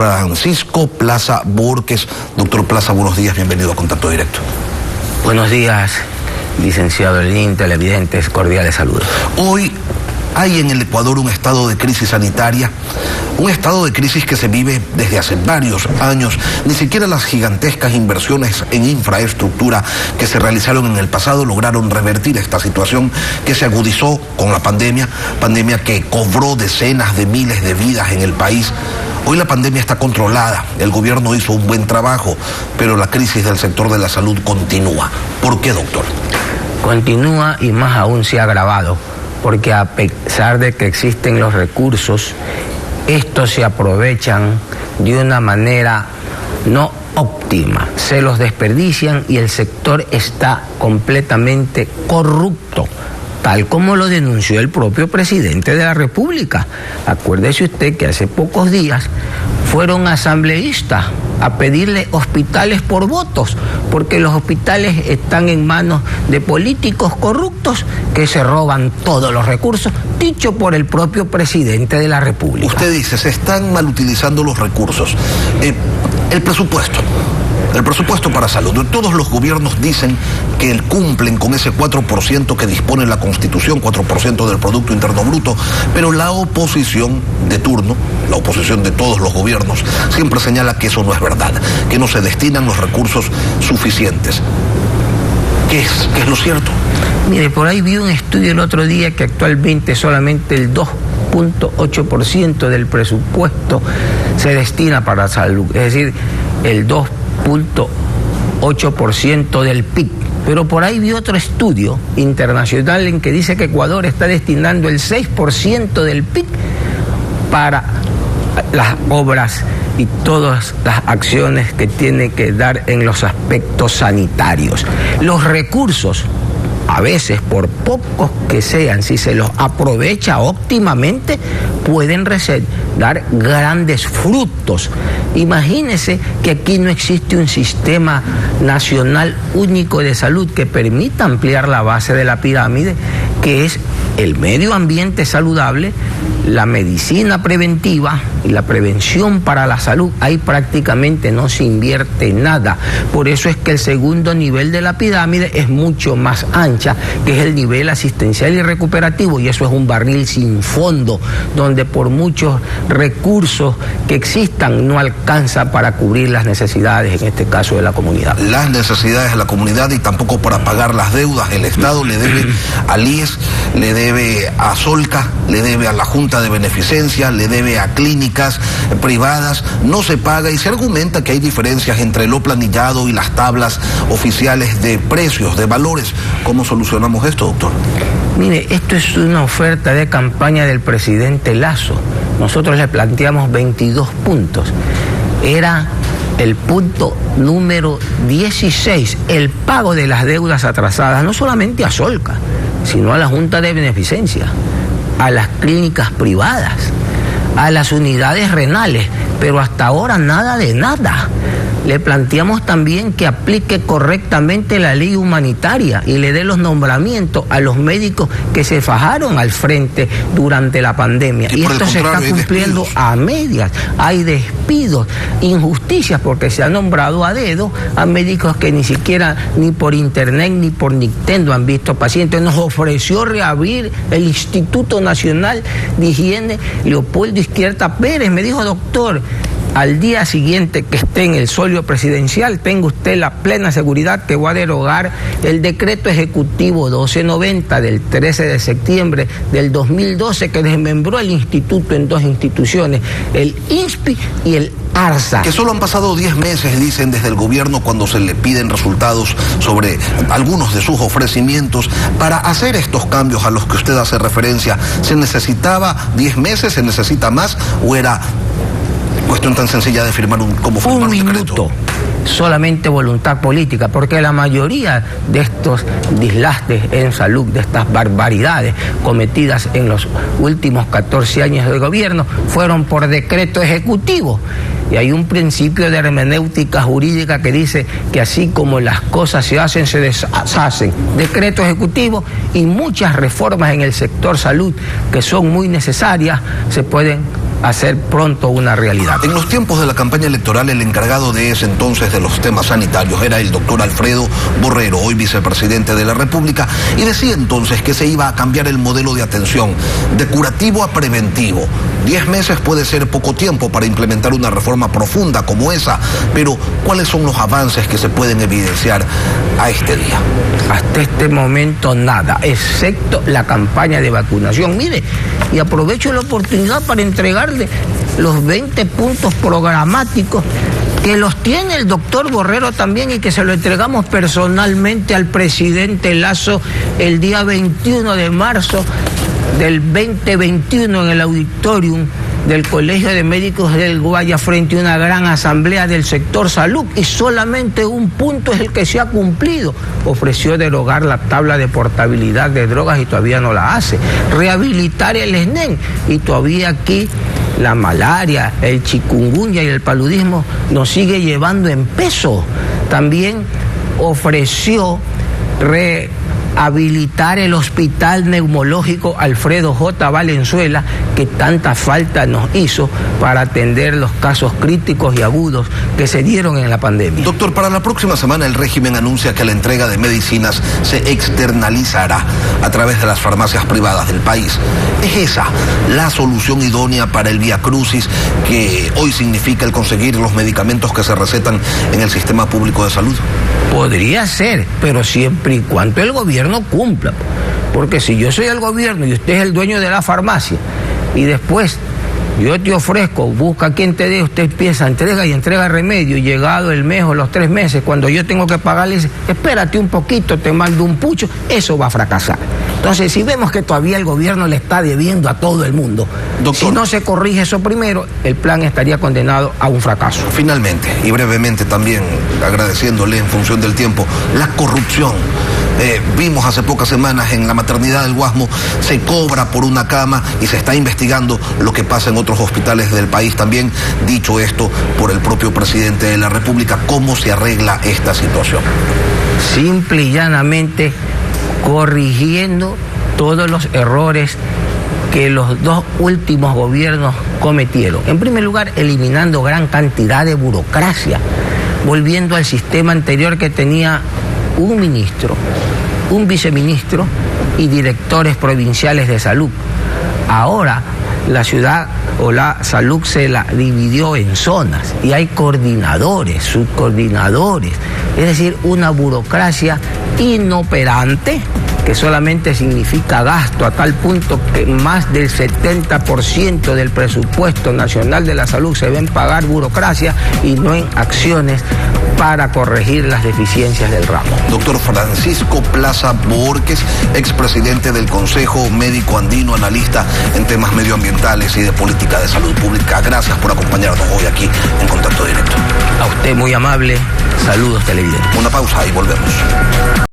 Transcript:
Francisco Plaza Borges. Doctor Plaza, buenos días, bienvenido a Contacto Directo. Buenos días, licenciado Elín, televidentes, cordiales saludos. Hoy hay en el Ecuador un estado de crisis sanitaria, un estado de crisis que se vive desde hace varios años. Ni siquiera las gigantescas inversiones en infraestructura que se realizaron en el pasado lograron revertir esta situación que se agudizó con la pandemia que cobró decenas de miles de vidas en el país. Hoy la pandemia está controlada, el gobierno hizo un buen trabajo, pero la crisis del sector de la salud continúa. ¿Por qué, doctor? Continúa y más aún se ha agravado, porque a pesar de que existen los recursos, estos se aprovechan de una manera no óptima, se los desperdician y el sector está completamente corrupto, tal como lo denunció el propio presidente de la República. Acuérdese usted que hace pocos días fueron asambleístas a pedirle hospitales por votos, porque los hospitales están en manos de políticos corruptos que se roban todos los recursos, dicho por el propio presidente de la República. Usted dice, se están mal utilizando los recursos. El presupuesto para salud. Todos los gobiernos dicen que cumplen con ese 4% que dispone la Constitución, 4% del Producto Interno Bruto, pero la oposición de turno, la oposición de todos los gobiernos, siempre señala que eso no es verdad, que no se destinan los recursos suficientes. ¿Qué es lo cierto? Mire, por ahí vi un estudio el otro día que actualmente solamente el 2.8% del presupuesto se destina para salud, es decir, el 2.8% del PIB. Pero por ahí vi otro estudio internacional en que dice que Ecuador está destinando el 6% del PIB para las obras y todas las acciones que tiene que dar en los aspectos sanitarios. Los recursos, a veces, por pocos que sean, si se los aprovecha óptimamente, pueden dar grandes frutos. Imagínese que aquí no existe un sistema nacional único de salud que permita ampliar la base de la pirámide, que es el medio ambiente saludable, la medicina preventiva y la prevención para la salud. Ahí prácticamente no se invierte nada. Por eso es que el segundo nivel de la pirámide es mucho más ancha, que es el nivel asistencial y recuperativo, y eso es un barril sin fondo, donde por muchos recursos que existan no alcanza para cubrir las necesidades, en este caso de la comunidad. Las necesidades de la comunidad y tampoco para pagar las deudas. El Estado le debe al IES, le debe a Solca, le debe a la Junta de Beneficencia, le debe a clínicas privadas, no se paga y se argumenta que hay diferencias entre lo planillado y las tablas oficiales de precios, de valores. ¿Cómo solucionamos esto, doctor? Mire, esto es una oferta de campaña del presidente Lasso. Nosotros le planteamos 22 puntos. Era el punto número 16, el pago de las deudas atrasadas, no solamente a Solca, sino a la Junta de Beneficencia, a las clínicas privadas, a las unidades renales, pero hasta ahora nada de nada. Le planteamos también que aplique correctamente la ley humanitaria y le dé los nombramientos a los médicos que se fajaron al frente durante la pandemia. Y esto se está cumpliendo a medias. Hay despidos, injusticias, porque se ha nombrado a dedo a médicos que ni siquiera ni por internet ni por Nintendo han visto pacientes. Nos ofreció reabrir el Instituto Nacional de Higiene Leopoldo Izquierda Pérez. Me dijo, doctor, al día siguiente que esté en el solio presidencial, tenga usted la plena seguridad que voy a derogar el decreto ejecutivo 1290 del 13 de septiembre del 2012 que desmembró el instituto en dos instituciones, el INSPI y el ARSA. Que solo han pasado 10 meses, dicen desde el gobierno, cuando se le piden resultados sobre algunos de sus ofrecimientos. Para hacer estos cambios a los que usted hace referencia, ¿se necesitaba 10 meses, se necesita más o era cuestión tan sencilla de firmar un decreto? Solamente voluntad política, porque la mayoría de estos dislastres en salud, de estas barbaridades cometidas en los últimos 14 años de gobierno, fueron por decreto ejecutivo. Y hay un principio de hermenéutica jurídica que dice que así como las cosas se hacen, se deshacen. Decreto ejecutivo y muchas reformas en el sector salud que son muy necesarias se pueden hacer pronto una realidad. En los tiempos de la campaña electoral, el encargado de ese entonces de los temas sanitarios era el doctor Alfredo Borrero, hoy vicepresidente de la República, y decía entonces que se iba a cambiar el modelo de atención de curativo a preventivo. 10 meses puede ser poco tiempo para implementar una reforma profunda como esa, pero ¿cuáles son los avances que se pueden evidenciar a este día? Hasta este momento nada, excepto la campaña de vacunación. Mire, y aprovecho la oportunidad para entregarle los 20 puntos programáticos que los tiene el doctor Borrero también y que se lo entregamos personalmente al presidente Lasso el día 21 de marzo del 2021 en el auditorium del Colegio de Médicos del Guaya frente a una gran asamblea del sector salud, y solamente un punto es el que se ha cumplido. Ofreció derogar la tabla de portabilidad de drogas y todavía no la hace. Rehabilitar el SNEN y todavía aquí la malaria, el chikungunya y el paludismo nos sigue llevando en peso. También ofreció rehabilitar el hospital neumológico Alfredo J. Valenzuela, que tanta falta nos hizo para atender los casos críticos y agudos que se dieron en la pandemia. Doctor, para la próxima semana el régimen anuncia que la entrega de medicinas se externalizará a través de las farmacias privadas del país. ¿Es esa la solución idónea para el viacrucis que hoy significa el conseguir los medicamentos que se recetan en el sistema público de salud? Podría ser, pero siempre y cuando el gobierno cumpla. Porque si yo soy el gobierno y usted es el dueño de la farmacia y después yo te ofrezco, busca quien te dé, usted empieza, entrega remedio, y llegado el mes o los 3 meses, cuando yo tengo que pagarle, espérate un poquito, te mando un pucho, eso va a fracasar. Entonces, si vemos que todavía el gobierno le está debiendo a todo el mundo, doctor, si no se corrige eso primero, el plan estaría condenado a un fracaso. Finalmente, y brevemente también, agradeciéndole en función del tiempo, la corrupción. Vimos hace pocas semanas en la maternidad del Guasmo, se cobra por una cama y se está investigando lo que pasa en otros hospitales del país también. Dicho esto por el propio presidente de la República, ¿cómo se arregla esta situación? Simple y llanamente corrigiendo todos los errores que los 2 últimos gobiernos cometieron. En primer lugar, eliminando gran cantidad de burocracia, volviendo al sistema anterior que tenía un ministro, un viceministro y directores provinciales de salud. Ahora la ciudad o la salud se la dividió en zonas y hay coordinadores, subcoordinadores, es decir, una burocracia inoperante que solamente significa gasto, a tal punto que más del 70% del presupuesto nacional de la salud se ve en pagar burocracia y no en acciones para corregir las deficiencias del ramo. Doctor Francisco Plaza Bohórquez, expresidente del Consejo Médico Andino, analista en temas medioambientales y de política de salud pública. Gracias por acompañarnos hoy aquí en Contacto Directo. A usted muy amable, saludos televidentes. Una pausa y volvemos.